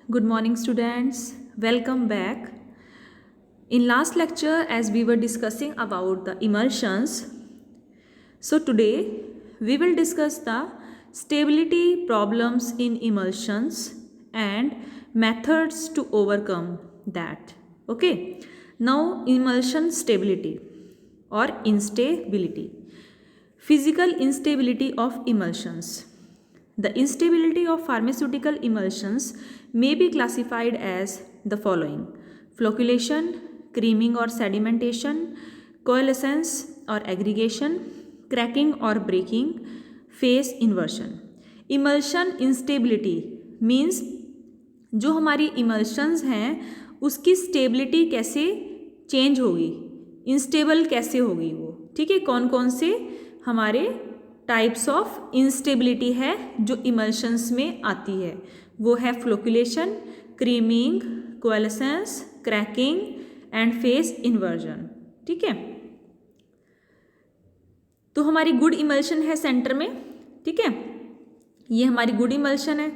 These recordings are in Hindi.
Good morning, students. Welcome back. In last lecture, as we were discussing about the emulsions, so today we will discuss the stability problems in emulsions and methods to overcome that. Okay. Now, emulsion stability or instability. Physical instability of emulsions. The instability of pharmaceutical emulsions may be classified as the following: flocculation, creaming or sedimentation, coalescence or aggregation, cracking or breaking, phase inversion. Emulsion instability means जो हमारी इमल्शंस हैं उसकी स्टेबिलिटी कैसे चेंज होगी, इंस्टेबल कैसे होगी वो, ठीक है। कौन कौन से हमारे टाइप्स ऑफ इंस्टेबिलिटी है जो इमल्शंस में आती है, वो है flocculation, creaming, coalescence, cracking and phase inversion, ठीक है। तो हमारी गुड इमल्शन है सेंटर में, ठीक है, ये हमारी गुड इमल्शन है,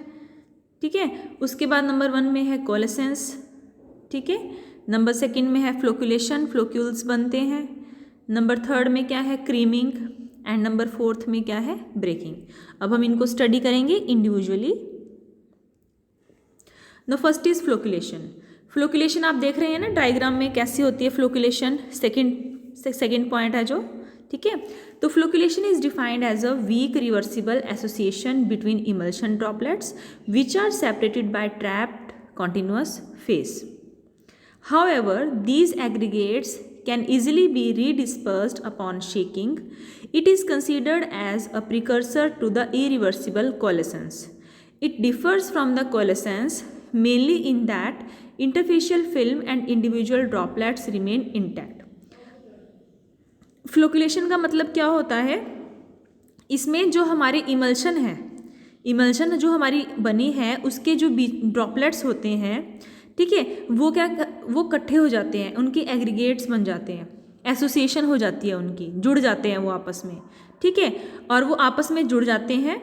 ठीक है। उसके बाद नंबर 1 में है कोएलेसेंस, ठीक है। नंबर 2 में है फ्लोकुलेशन, फ्लोक्यूल्स बनते हैं। नंबर 3 में क्या है, क्रीमिंग, एंड नंबर 4 में क्या है, ब्रेकिंग। अब हम इनको स्टडी करेंगे individually. The first is flocculation. Flocculation आप देख रहे हैं ना डायग्राम में कैसी होती है फ्लोकुलेशन, सेकेंड पॉइंट है जो, ठीक है। तो flocculation is defined as a weak reversible association between emulsion droplets which are separated by trapped continuous phase. However, these aggregates can easily be redispersed upon shaking. It is considered as a precursor to the irreversible coalescence. It differs from the coalescence mainly in that interfacial film and individual droplets remain intact. Flocculation का मतलब क्या होता है, इसमें जो हमारे इमल्शन है, इमल्शन जो हमारी बनी है उसके जो ड्रॉपलेट्स होते हैं, ठीक है, वो इकट्ठे हो जाते हैं, उनके एग्रीगेट्स बन जाते हैं, एसोसिएशन हो जाती है उनकी, जुड़ जाते हैं वो आपस में, ठीक है। और वो आपस में जुड़ जाते हैं,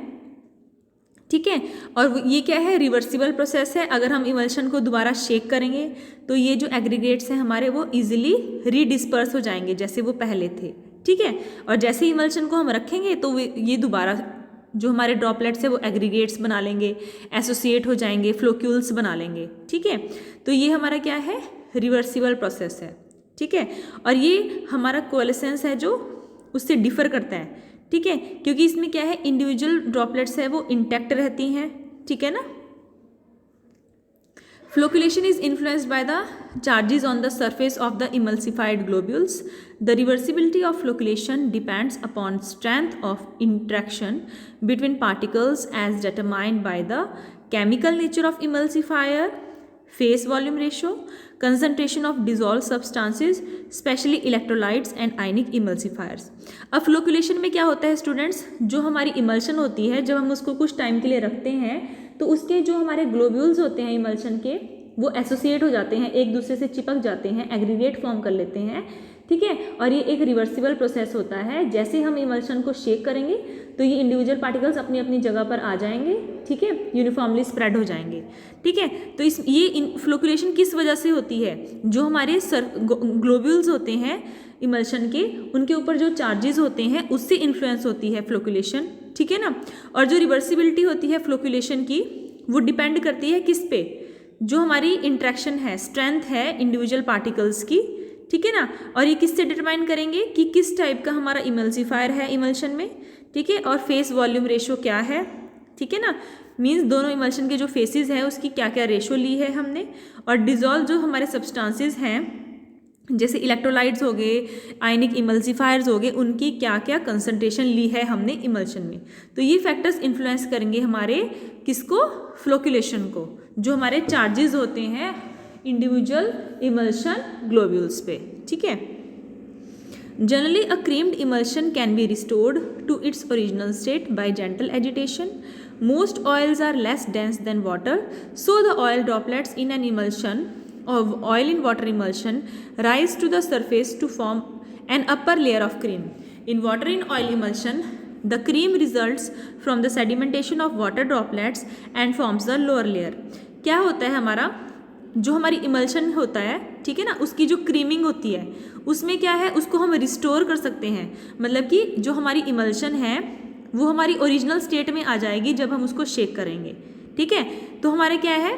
ठीक है। और ये क्या है, रिवर्सिबल प्रोसेस है। अगर हम इमल्शन को दोबारा शेक करेंगे तो ये जो एग्रीगेट्स हैं हमारे वो इजीली रीडिस्पर्स हो जाएंगे जैसे वो पहले थे, ठीक है। और जैसे इमल्शन को हम रखेंगे तो ये दोबारा जो हमारे ड्रॉपलेट्स है वो एग्रीगेट्स बना लेंगे, एसोसिएट हो जाएंगे, फ्लोक्यूल्स बना लेंगे, ठीक है। तो ये हमारा क्या है, रिवर्सिबल प्रोसेस है, ठीक है। और ये हमारा कोएलेसेंस है जो उससे डिफर करता है, ठीक है, क्योंकि इसमें क्या है, इंडिविजुअल ड्रॉपलेट्स है वो इंटैक्ट रहती हैं, ठीक है ना। Flocculation is influenced by the charges on the surface of the emulsified globules. The reversibility of flocculation depends upon strength of interaction between particles as determined by the chemical nature of emulsifier, phase volume ratio, concentration of dissolved substances, especially electrolytes and ionic emulsifiers. अब फ्लोकुलेशन में क्या होता है स्टूडेंट्स, जो हमारी इमल्शन होती है जब हम उसको कुछ टाइम के लिए रखते हैं तो उसके जो हमारे ग्लोब्यूल्स होते हैं इमल्शन के वो एसोसिएट हो जाते हैं, एक दूसरे से चिपक जाते हैं, एग्रीगेट फॉर्म कर लेते हैं, ठीक है। और ये एक रिवर्सिबल प्रोसेस होता है। जैसे हम इमल्शन को शेक करेंगे तो ये इंडिविजुअल पार्टिकल्स अपनी अपनी जगह पर आ जाएंगे, ठीक है, यूनिफॉर्मली स्प्रेड हो जाएंगे, ठीक है। तो ये फ्लोकुलेशन किस वजह से होती है, जो हमारे ग्लोब्यूल्स होते हैं इमल्शन के, उनके ऊपर जो चार्जेस होते हैं उससे इन्फ्लुएंस होती है फ्लोकुलेशन, ठीक है ना। और जो रिवर्सिबिलिटी होती है फ्लोकुलेशन की वो डिपेंड करती है किस पे, जो हमारी इंट्रैक्शन है, स्ट्रेंथ है इंडिविजुअल पार्टिकल्स की, ठीक है ना। और ये किससे डिटरमाइन करेंगे कि किस टाइप का हमारा इमल्सिफायर है इमल्शन में, ठीक है। और फेस वॉल्यूम रेशो क्या है, ठीक है ना, मीन्स दोनों इमल्शन के जो फेसेस है उसकी क्या क्या रेशो ली है हमने। और डिजॉल्व जो हमारे सब्सटेंसेस हैं जैसे इलेक्ट्रोलाइट्स हो गए, आयनिक इमल्सिफायर्स हो गए, उनकी क्या क्या कंसंट्रेशन ली है हमने इमल्शन में। तो ये फैक्टर्स इन्फ्लुएंस करेंगे हमारे किसको, फ्लोकुलेशन को, जो हमारे चार्जेस होते हैं इंडिविजुअल इमल्शन ग्लोब्यूल्स पे, ठीक है। Generally a creamed emulsion can be restored to its original state by gentle agitation. Most oils are less dense than water, so the oil droplets in an emulsion of oil in water emulsion rise to the surface to form an upper layer of cream. In water in oil emulsion, the cream results from the sedimentation of water droplets and forms the lower layer. क्या होता है हमारा, जो हमारी इमल्शन होता है, ठीक है ना, उसकी जो क्रीमिंग होती है उसमें क्या है, उसको हम रिस्टोर कर सकते हैं। मतलब कि जो हमारी इमल्शन है वो हमारी ओरिजिनल स्टेट में आ जाएगी जब हम उसको शेक करेंगे, ठीक है। तो हमारे क्या है,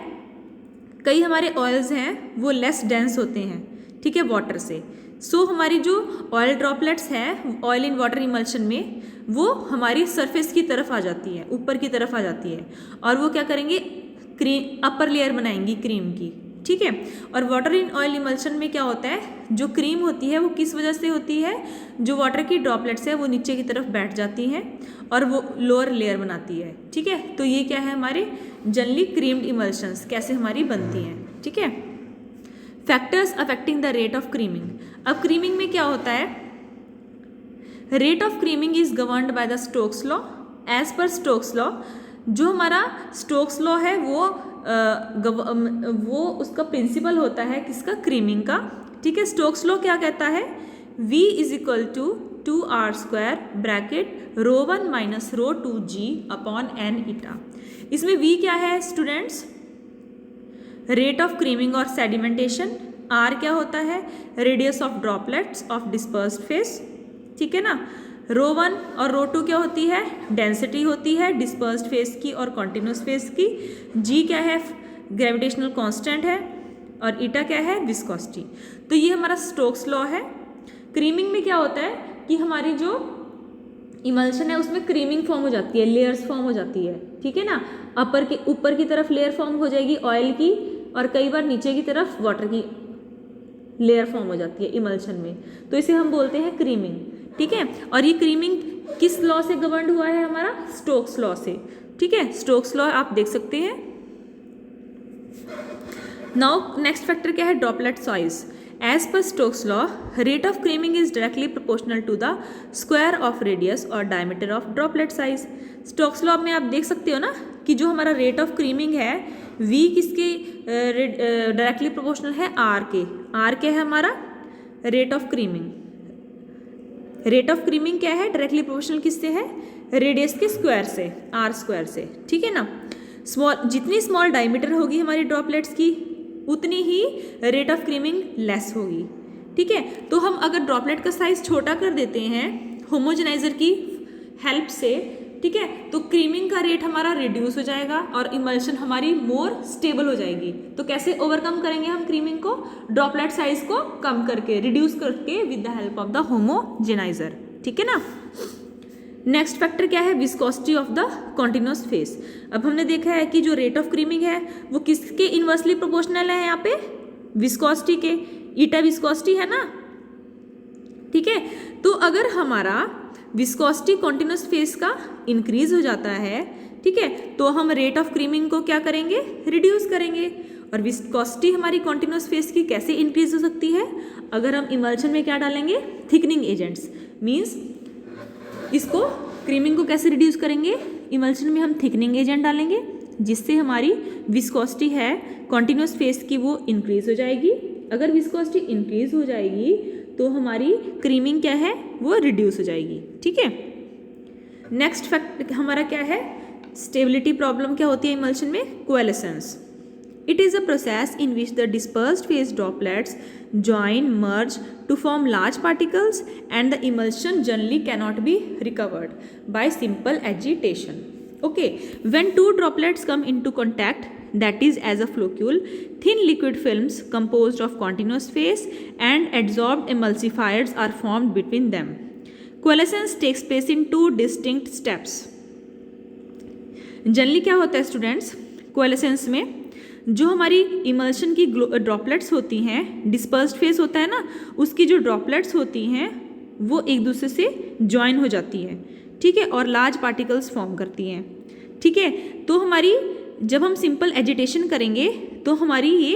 कई हमारे ऑयल्स हैं वो लेस डेंस होते हैं, ठीक है, वाटर से। सो हमारी जो ऑयल ड्रॉपलेट्स हैं ऑयल इन वाटर इमल्शन में, वो हमारी सरफेस की तरफ आ जाती है, ऊपर की तरफ आ जाती है, और वो क्या करेंगे, क्रीम अपर लेयर बनाएंगी क्रीम की, ठीक है। और वाटर इन ऑयल इमल्शन में क्या होता है, जो क्रीम होती है वो किस वजह से होती है, जो वाटर की ड्रॉपलेट्स है वो नीचे की तरफ बैठ जाती हैं और वो लोअर लेयर बनाती है, ठीक है। तो ये क्या है, हमारे जनरली क्रीम्ड इमल्शंस कैसे हमारी बनती हैं, ठीक है। Factors affecting the rate of creaming. अब क्रीमिंग में क्या होता है, rate of creaming is governed by the Stokes law. As पर स्टोक्स लॉ, जो हमारा स्टोक्स लॉ है वो उसका प्रिंसिपल होता है किसका, क्रीमिंग का, ठीक है। स्टोक्स लॉ क्या कहता है, V is equal to 2r² bracket ρ1 minus ρ2g upon n eta. इसमें V क्या है स्टूडेंट्स, रेट ऑफ क्रीमिंग और सेडिमेंटेशन। R क्या होता है, radius of droplets of dispersed phase, ठीक है ना। ρ1 और ρ2 क्या होती है, डेंसिटी होती है डिस्पर्स्ड फेस की और कॉन्टिन्यूस फेस की। G क्या है, ग्रेविटेशनल कांस्टेंट है, और ईटा क्या है, विस्कोसिटी। तो ये हमारा स्टोक्स लॉ है। क्रीमिंग में क्या होता है कि हमारी जो इमल्शन है उसमें क्रीमिंग फॉर्म हो जाती है, लेयर्स फॉर्म हो जाती है, ठीक है ना। ऊपर की तरफ लेयर फॉर्म हो जाएगी ऑयल की, और कई बार नीचे की तरफ वाटर की लेयर फॉर्म हो जाती है इमल्शन में, तो इसे हम बोलते हैं क्रीमिंग, ठीक है। और ये क्रीमिंग किस लॉ से गवर्न हुआ है, हमारा स्टोक्स लॉ से, ठीक है। स्टोक्स लॉ आप देख सकते हैं। नाउ नेक्स्ट फैक्टर क्या है, ड्रॉपलेट साइज। एज पर Stokes law, rate of creaming is directly proportional to the square of radius और diameter of droplet size. Stokes law में आप देख सकते हो ना कि जो हमारा रेट ऑफ क्रीमिंग है V किसके डायरेक्टली प्रोपोर्शनल है, R के। R क्या है हमारा, rate of creaming. Rate of creaming क्या है, डायरेक्टली प्रोपोर्शनल किससे है, रेडियस के स्क्वायर से, R स्क्वायर से, ठीक है ना। जितनी स्मॉल डायमीटर होगी हमारी ड्रॉपलेट्स की उतनी ही रेट ऑफ क्रीमिंग लेस होगी, ठीक है। तो हम अगर ड्रॉपलेट का साइज छोटा कर देते हैं होमोजेनाइजर की हेल्प से, ठीक है, तो क्रीमिंग का रेट हमारा रिड्यूस हो जाएगा और इमल्शन हमारी मोर स्टेबल हो जाएगी। तो कैसे ओवरकम करेंगे हम क्रीमिंग को, ड्रॉपलेट साइज को कम करके, रिड्यूस करके with the help of the homogeniser, ठीक है ना। नेक्स्ट फैक्टर क्या है, viscosity of the continuous face. अब हमने देखा है कि जो रेट ऑफ क्रीमिंग है वो किसके इनवर्सली प्रोपोर्शनल है, यहाँ पे विस्कोसिटी के, ईटा विस्कोसिटी है ना, ठीक है। तो अगर हमारा विस्कोसिटी कॉन्टिन्यूस फेस का इंक्रीज हो जाता है, ठीक है, तो हम रेट ऑफ क्रीमिंग को क्या करेंगे, रिड्यूस करेंगे। और विस्कोसिटी हमारी कॉन्टिन्यूस फेस की कैसे इंक्रीज हो सकती है, अगर हम इमल्शन में क्या डालेंगे, थिकनिंग एजेंट्स। मीन्स इसको क्रीमिंग को कैसे रिड्यूस करेंगे, इमल्शन में हम थिकनिंग एजेंट डालेंगे जिससे हमारी विस्कोसिटी है कॉन्टिन्यूस फेस की वो इंक्रीज हो जाएगी। अगर विस्कोसिटी इंक्रीज हो जाएगी तो हमारी क्रीमिंग क्या है, वो रिड्यूस हो जाएगी, ठीक है। नेक्स्ट फैक्ट हमारा क्या है, स्टेबिलिटी प्रॉब्लम क्या होती है इमल्शन में, कोएलेसेंस। It is a process in which the dispersed phase droplets join, merge to form large particles, and the emulsion generally cannot be recovered by simple agitation. Okay, when two droplets come into contact, that is as a flocule, thin liquid films composed of continuous phase and adsorbed emulsifiers are formed between them. Coalescence takes place in two distinct steps. Generally क्या होता है स्टूडेंट्स, कोएलेसेंस में जो हमारी इमल्शन की ड्रॉपलेट्स होती हैं, डिस्पर्स्ड फेस होता है ना, उसकी जो ड्रॉपलेट्स होती हैं वो एक दूसरे से ज्वाइन हो जाती है, ठीक है, और लार्ज पार्टिकल्स फॉर्म करती हैं, ठीक है। तो हमारी जब हम सिंपल एजिटेशन करेंगे तो हमारी ये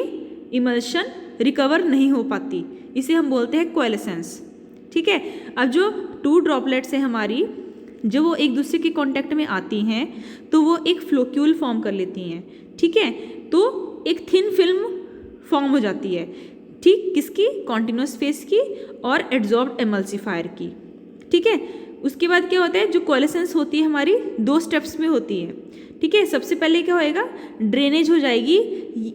इमल्शन रिकवर नहीं हो पाती, इसे हम बोलते हैं कोएलेसेंस, ठीक है। अब जो टू ड्रॉपलेट्स हैं हमारी, जब वो एक दूसरे के कांटेक्ट में आती हैं तो वो एक फ्लोक्यूल फॉर्म कर लेती हैं, ठीक है। तो एक थिन फिल्म फॉर्म हो जाती है, ठीक, किसकी, कॉन्टिन्यूस फेस की और एड्सॉर्ब्ड एमल्सिफायर की, ठीक है। उसके बाद क्या होता है, जो कोएलेसेंस होती है हमारी दो स्टेप्स में होती है, ठीक है। सबसे पहले क्या होएगा, ड्रेनेज हो जाएगी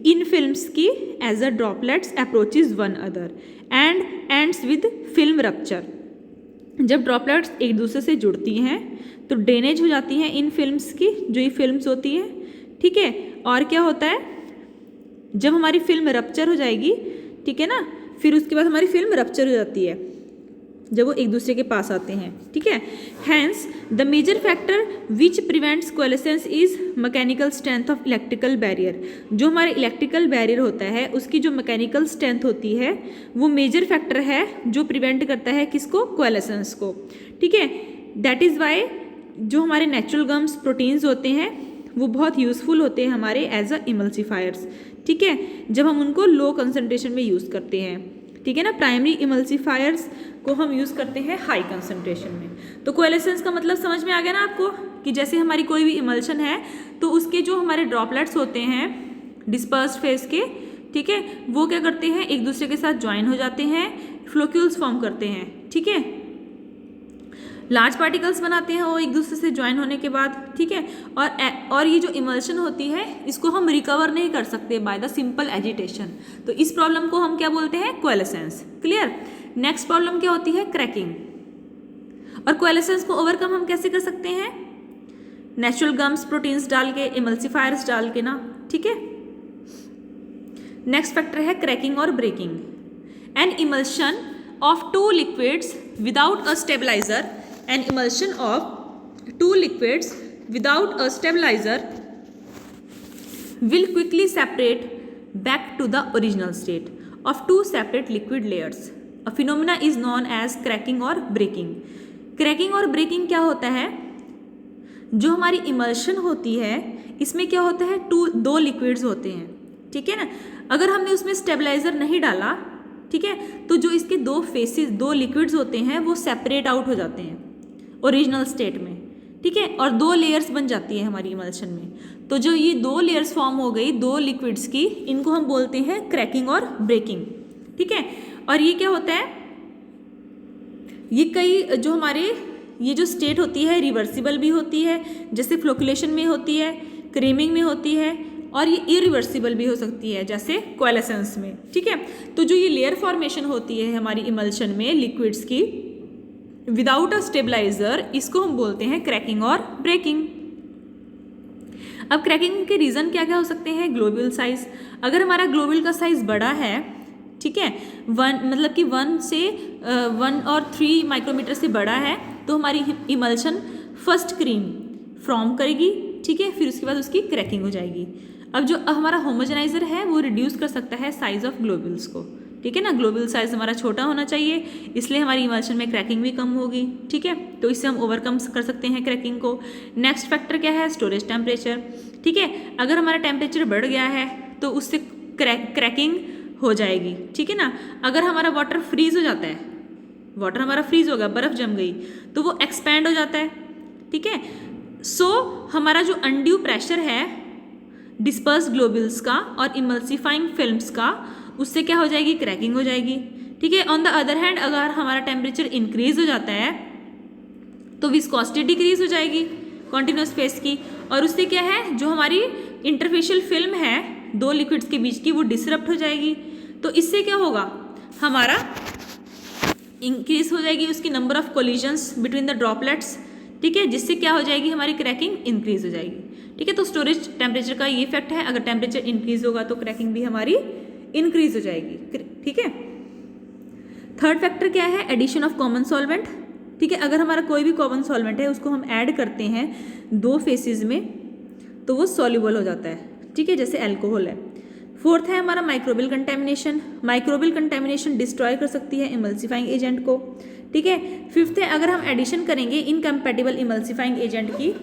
इन फिल्म्स की as a droplets approaches one other and ends with film rupture. जब ड्रॉपलेट्स एक दूसरे से जुड़ती हैं तो ड्रेनेज हो जाती हैं इन फिल्म्स की, जो ये फिल्म्स होती हैं, ठीक है। और क्या होता है, जब हमारी फिल्म रप्चर हो जाएगी, ठीक है ना, फिर उसके बाद हमारी फिल्म रप्चर हो जाती है जब वो एक दूसरे के पास आते हैं, ठीक है। Hence the major factor which prevents coalescence is mechanical strength of electrical barrier. जो हमारे इलेक्ट्रिकल बैरियर होता है उसकी जो मैकेनिकल स्ट्रेंथ होती है वो मेजर फैक्टर है जो प्रिवेंट करता है किसको, कोएलेसेंस को, ठीक है। दैट इज़ वाई जो हमारे नेचुरल गम्स प्रोटीन्स होते हैं वो बहुत यूज़फुल होते हैं हमारे एज अ इमल्सीफायर्स, ठीक है, जब हम उनको लो कंसनट्रेशन में यूज़ करते हैं, ठीक है ना। प्राइमरी इमल्सीफायर्स को हम यूज़ करते हैं हाई कंसनट्रेशन में। तो कोएलेसेंस का मतलब समझ में आ गया ना आपको, कि जैसे हमारी कोई भी इमल्शन है तो उसके जो हमारे ड्रॉपलेट्स होते हैं डिस्पर्स्ड फेज के, ठीक है, वो क्या करते हैं, एक दूसरे के साथ ज्वाइन हो जाते हैं, फ्लोक्यूल्स फॉर्म करते हैं, ठीक है, लार्ज पार्टिकल्स बनाते हैं वो एक दूसरे से ज्वाइन होने के बाद, ठीक है। और ये जो इमल्शन होती है इसको हम रिकवर नहीं कर सकते बाय द सिंपल एजिटेशन, तो इस प्रॉब्लम को हम क्या बोलते हैं, कोएलेसेंस। क्लियर। नेक्स्ट प्रॉब्लम क्या होती है, क्रैकिंग। और कोएलेसेंस को ओवरकम हम कैसे कर सकते हैं, नेचुरल गम्स प्रोटीन्स डाल के, इमल्सीफायर्स डाल के ना, ठीक है। नेक्स्ट फैक्टर है क्रैकिंग और breaking. An emulsion of two liquids without a stabiliser, an emulsion of two liquids without a stabilizer will quickly separate back to the original state of two separate liquid layers. A phenomena is known as cracking or breaking. Cracking और breaking क्या होता है, जो हमारी इमल्शन होती है इसमें क्या होता है, दो लिक्विड्स होते हैं, ठीक है ना। अगर हमने उसमें स्टेबलाइजर नहीं डाला, ठीक है, तो जो इसके दो फेसेस, दो लिक्विड्स होते हैं वो सेपरेट आउट हो जाते हैं ओरिजिनल स्टेट में, ठीक है, और दो लेयर्स बन जाती है हमारी इमल्शन में। तो जो ये दो लेयर्स फॉर्म हो गई दो लिक्विड्स की, इनको हम बोलते हैं क्रैकिंग और ब्रेकिंग, ठीक है। और ये क्या होता है, ये कई जो हमारे ये जो स्टेट होती है रिवर्सिबल भी होती है, जैसे फ्लोकुलेशन में होती है, क्रीमिंग में होती है, और ये इरिवर्सिबल भी हो सकती है जैसे कोएलेसेंस में, ठीक है। तो जो ये लेयर फॉर्मेशन होती है हमारी इमल्शन में लिक्विड्स की विदाउट अ स्टेबलाइजर, इसको हम बोलते हैं क्रैकिंग और ब्रेकिंग। अब क्रैकिंग के रीज़न क्या क्या हो सकते हैं, ग्लोब्यूल साइज। अगर हमारा ग्लोब्यूल का साइज बड़ा है, ठीक है, 1 मतलब कि 1 और 3 माइक्रोमीटर से बड़ा है, तो हमारी इमल्शन फर्स्ट क्रीम फॉर्म करेगी, ठीक है, फिर उसके बाद उसकी क्रैकिंग हो जाएगी। अब जो हमारा होमोजेनाइजर है वो रिड्यूस कर सकता है साइज ऑफ ग्लोब्यूल्स को, ठीक है ना। ग्लोब्यूल साइज हमारा छोटा होना चाहिए, इसलिए हमारी इमल्शन में क्रैकिंग भी कम होगी, ठीक है। तो इससे हम ओवरकम कर सकते हैं क्रैकिंग को। नेक्स्ट फैक्टर क्या है, स्टोरेज टेम्परेचर, ठीक है। अगर हमारा टेम्परेचर बढ़ गया है तो उससे क्रैकिंग हो जाएगी, ठीक है ना। अगर हमारा वाटर फ्रीज हो जाता है, वाटर हमारा फ्रीज हो गया, बर्फ़ जम गई, तो वो एक्सपैंड हो जाता है, ठीक है। सो हमारा जो अनड्यू प्रेशर है डिस्पर्स ग्लोब्यूल्स का और इमल्सीफाइंग फिल्म्स का, उससे क्या हो जाएगी, क्रैकिंग हो जाएगी, ठीक है। ऑन द अदर हैंड अगर हमारा टेम्परेचर इंक्रीज हो जाता है तो विस्कोसिटी डिक्रीज हो जाएगी कॉन्टिन्यूस फेस की, और उससे क्या है, जो हमारी इंटरफेशियल फिल्म है दो लिक्विड्स के बीच की, वो डिसरप्ट हो जाएगी। तो इससे क्या होगा, हमारा इंक्रीज हो जाएगी उसकी number of collisions between the droplets, ठीक है, जिससे क्या हो जाएगी, हमारी क्रैकिंग इंक्रीज हो जाएगी, ठीक है। तो स्टोरेज टेम्परेचर का ये इफेक्ट है, अगर टेम्परेचर इंक्रीज होगा तो क्रैकिंग भी हमारी इंक्रीज हो जाएगी, ठीक है। थर्ड फैक्टर क्या है, एडिशन ऑफ कॉमन सॉल्वेंट, ठीक है। अगर हमारा कोई भी कॉमन सॉल्वेंट है उसको हम ऐड करते हैं दो फेसेस में तो वो सॉल्युबल हो जाता है, ठीक है, जैसे अल्कोहल है। फोर्थ है हमारा microbial contamination. Microbial contamination destroy कर सकती है इमल्सीफाइंग एजेंट को, ठीक है। फिफ्थ है अगर हम एडिशन करेंगे इनकम्पैटिबल इमल्सीफाइंग एजेंट की,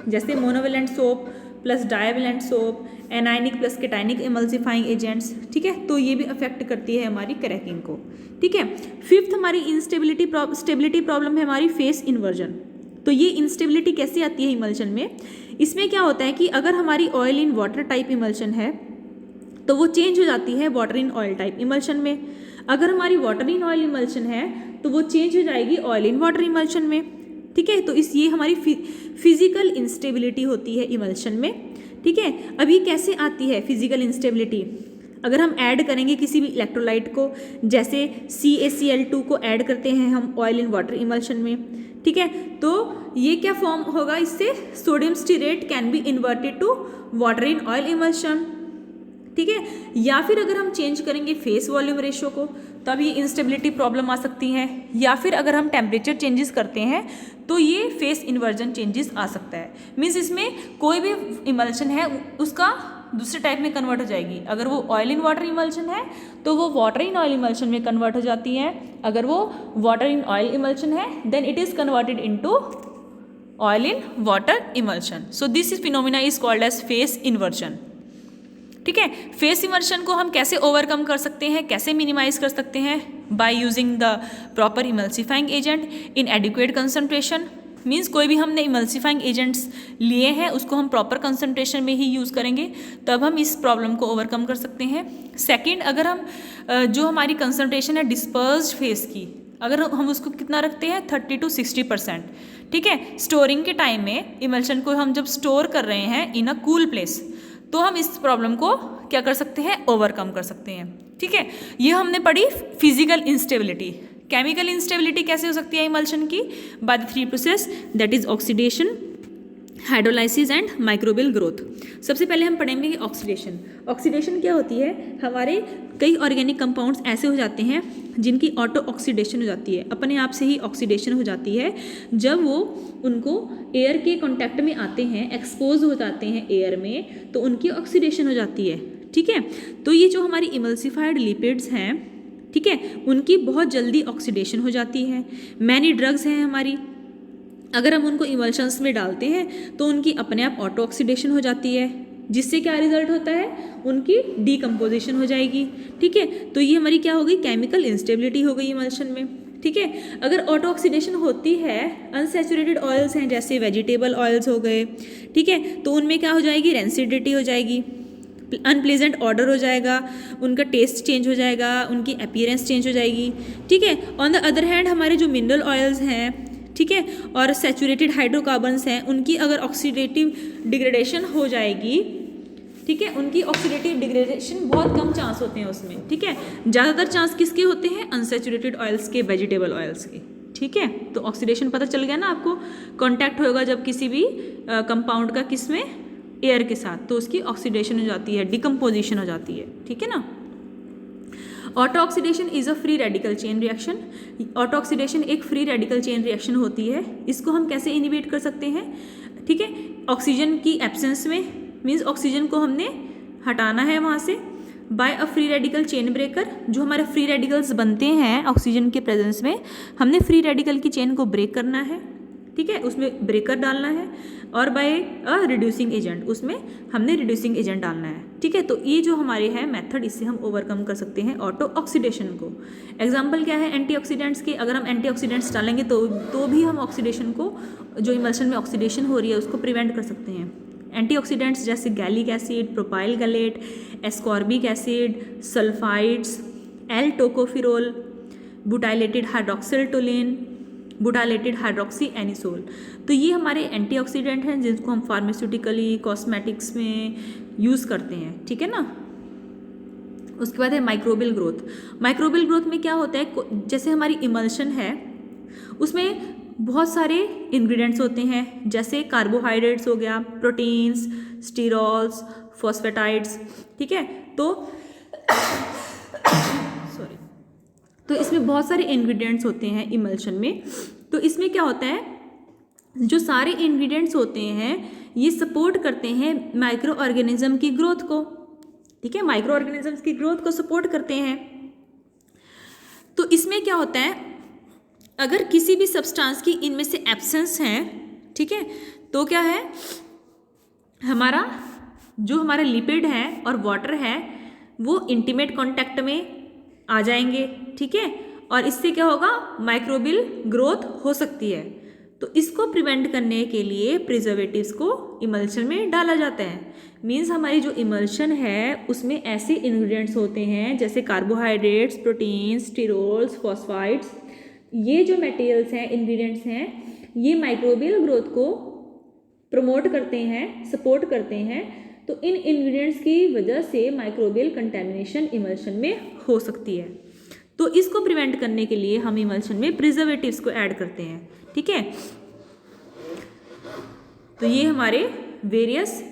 जैसे monovalent soap plus divalent soap, anionic plus केटाइनिक emulsifying agents, ठीक है, तो ये भी अफेक्ट करती है हमारी क्रैकिंग को, ठीक है। फिफ्थ हमारी स्टेबिलिटी प्रॉब्लम है हमारी फेस इन्वर्जन। तो ये इंस्टेबिलिटी कैसे आती है इमल्शन में, इसमें क्या होता है कि अगर हमारी oil in water type emulsion है तो वो चेंज हो जाती है water in oil type emulsion में। अगर हमारी वाटर इन ऑयल इमल्शन है तो वो चेंज हो जाएगी ऑयल इन वाटर इमल्शन में, ठीक है। तो ये हमारी फिजिकल इंस्टेबिलिटी होती है इमल्शन में। ठीक है। अब ये कैसे आती है फिजिकल इंस्टेबिलिटी? अगर हम ऐड करेंगे किसी भी इलेक्ट्रोलाइट को, जैसे CaCl2 को ऐड करते हैं हम ऑयल इन वाटर इमल्शन में, ठीक है, तो ये क्या फॉर्म होगा इससे? Sodium stearate can be inverted to water in oil emulsion, ठीक है। या फिर अगर हम चेंज करेंगे फेस वॉल्यूम रेशियो को, तब ये इंस्टेबिलिटी प्रॉब्लम आ सकती है। या फिर अगर हम टेम्परेचर चेंजेस करते हैं तो ये फेस इन्वर्जन चेंजेस आ सकता है। मीन्स इसमें कोई भी इमल्शन है उसका दूसरे टाइप में कन्वर्ट हो जाएगी। अगर वो ऑयल इन वाटर इमल्शन है तो वो वाटर इन ऑयल इमल्शन में कन्वर्ट हो जाती है। अगर वो वाटर इन ऑयल इमल्शन है then it is converted into oil in water emulsion. So this is phenomena is called as phase inversion, ठीक है। फेस इमर्शन को हम कैसे ओवरकम कर सकते हैं, कैसे मिनिमाइज कर सकते हैं? By using the proper emulsifying agent in adequate concentration. Means कोई भी हमने इमल्सिफाइंग एजेंट्स लिए हैं उसको हम प्रॉपर कंसंट्रेशन में ही यूज़ करेंगे, तब हम इस प्रॉब्लम को ओवरकम कर सकते हैं। सेकेंड, अगर हम जो हमारी कंसंट्रेशन है डिस्पर्स्ड फेस की, अगर हम उसको कितना रखते हैं 30 to 60%, ठीक है। स्टोरिंग के टाइम में इमल्शन को हम जब स्टोर कर रहे हैं इन अ कूल प्लेस, तो हम इस प्रॉब्लम को क्या कर सकते हैं? ओवरकम कर सकते हैं, ठीक है। ये हमने पढ़ी फिजिकल इंस्टेबिलिटी। केमिकल इंस्टेबिलिटी कैसे हो सकती है इमल्शन की? By the 3 process, that is oxidation, hydrolysis and microbial growth. सबसे पहले हम पढ़ेंगे ऑक्सीडेशन। ऑक्सीडेशन क्या होती है? हमारे कई ऑर्गेनिक कंपाउंड्स ऐसे हो जाते हैं जिनकी ऑटो ऑक्सीडेशन हो जाती है, अपने आप से ही ऑक्सीडेशन हो जाती है। जब वो उनको एयर के कांटेक्ट में आते हैं, एक्सपोज हो जाते हैं एयर में, तो उनकी ऑक्सीडेशन हो जाती है, ठीक है। तो ये जो हमारी इमल्सिफाइड लिपिड्स हैं, ठीक है, उनकी बहुत जल्दी ऑक्सीडेशन हो जाती है। मैनी ड्रग्स हैं हमारी, अगर हम उनको इमल्शंस में डालते हैं तो उनकी अपने आप ऑटो ऑक्सीडेशन हो जाती है, जिससे क्या रिजल्ट होता है? उनकी डीकम्पोजिशन हो जाएगी, ठीक है। तो ये हमारी क्या हो गई? केमिकल इंस्टेबिलिटी हो गई इमल्शन में, ठीक है। अगर ऑटो ऑक्सीडेशन होती है, अनसैचुरेटेड ऑयल्स हैं जैसे वेजिटेबल ऑयल्स हो गए, ठीक है, तो उनमें क्या हो जाएगी? रेंसिडिटी हो जाएगी, अनप्लेजेंट ऑर्डर हो जाएगा, उनका टेस्ट चेंज हो जाएगा, उनकी अपीयरेंस चेंज हो जाएगी, ठीक है। ऑन द अदर हैंड हमारे जो मिनरल ऑयल्स हैं, ठीक है, और सैचुरेटेड हाइड्रोकार्बन्स हैं, उनकी अगर ऑक्सीडेटिव डिग्रेडेशन हो जाएगी, ठीक है, उनकी ऑक्सीडेटिव डिग्रेडेशन बहुत कम चांस होते हैं उसमें, ठीक है। ज़्यादातर चांस किसके होते हैं? अनसैचुरेटेड ऑयल्स के, वेजिटेबल ऑयल्स के, ठीक है। तो ऑक्सीडेशन पता चल गया ना आपको? कॉन्टैक्ट होगा जब किसी भी कंपाउंड का किस में? एयर के साथ, तो उसकी ऑक्सीडेशन हो जाती है, डिकम्पोजिशन हो जाती है, ठीक है ना। Auto oxidation is a free radical chain reaction. Auto oxidation एक फ्री रेडिकल चेन रिएक्शन होती है। इसको हम कैसे इनिबिट कर सकते हैं? ठीक है, ऑक्सीजन की एब्सेंस में, मीन्स ऑक्सीजन को हमने हटाना है वहाँ से by a free radical chain breaker. जो हमारे फ्री रेडिकल्स बनते हैं ऑक्सीजन के प्रेजेंस में, हमने फ्री रेडिकल की चेन को ब्रेक करना है, ठीक है, उसमें ब्रेकर डालना है, और बाय अ रिड्यूसिंग एजेंट, उसमें हमने रिड्यूसिंग एजेंट डालना है, ठीक है। तो ये जो हमारे है मेथड, इससे हम ओवरकम कर सकते हैं ऑटो ऑक्सीडेशन को। एग्जांपल क्या है एंटीऑक्सीडेंट्स के? अगर हम एंटीऑक्सीडेंट्स डालेंगे तो भी हम ऑक्सीडेशन को, जो इमल्शन में ऑक्सीडेशन हो रही है, उसको प्रिवेंट कर सकते हैं। एंटीऑक्सीडेंट्स जैसे gallic acid, propyl gallate, ascorbic acid, sulphides, L tocopherol, butylated hydroxyl toluene, butylated hydroxy anisole. तो ये हमारे एंटीऑक्सीडेंट हैं जिनको हम फार्मास्यूटिकली, कॉस्मेटिक्स में यूज़ करते हैं, ठीक है ना। उसके बाद है माइक्रोबियल ग्रोथ। माइक्रोबियल ग्रोथ में क्या होता है? जैसे हमारी इमल्शन है उसमें बहुत सारे इंग्रेडिएंट्स होते हैं, जैसे कार्बोहाइड्रेट्स हो गया, प्रोटीन्स, स्टीरॉल्स, फॉस्फेटाइड्स, ठीक है। तो तो इसमें बहुत सारे इंग्रेडिएंट्स होते हैं इमल्शन में। तो इसमें क्या होता है? जो सारे इंग्रेडिएंट्स होते हैं ये सपोर्ट करते हैं माइक्रो ऑर्गेनिज्म की ग्रोथ को, ठीक है, माइक्रो ऑर्गेनिजम्स की ग्रोथ को सपोर्ट करते हैं। तो इसमें क्या होता है? अगर किसी भी सब्सटेंस की इनमें से एब्सेंस है, ठीक है, तो क्या है, हमारा जो हमारा लिपिड है और वाटर है वो इंटीमेट कांटेक्ट में आ जाएंगे, ठीक है, और इससे क्या होगा? माइक्रोबियल ग्रोथ हो सकती है। तो इसको प्रिवेंट करने के लिए प्रिजर्वेटिव्स को इमल्शन में डाला जाता है। मीन्स हमारी जो इमल्शन है उसमें ऐसे इंग्रेडिएंट्स होते हैं जैसे कार्बोहाइड्रेट्स, प्रोटीन्स, स्टीरोल्स, फॉस्फाइड्स। ये जो मटेरियल्स हैं, इंग्रेडिएंट्स हैं, ये माइक्रोबियल ग्रोथ को प्रमोट करते हैं, सपोर्ट करते हैं, तो इन इंग्रेडिएंट्स की वजह से माइक्रोबियल कंटेमिनेशन इमल्शन में हो सकती है। तो इसको प्रिवेंट करने के लिए हम इमल्शन में प्रिजर्वेटिव्स को ऐड करते हैं, ठीक है। तो ये हमारे वेरियस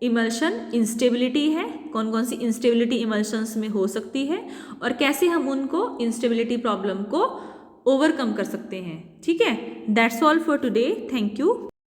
इमल्शन इंस्टेबिलिटी है, कौन कौन सी इंस्टेबिलिटी इमल्शंस में हो सकती है और कैसे हम उनको इंस्टेबिलिटी प्रॉब्लम को ओवरकम कर सकते हैं, ठीक है। That's all for today, thank you.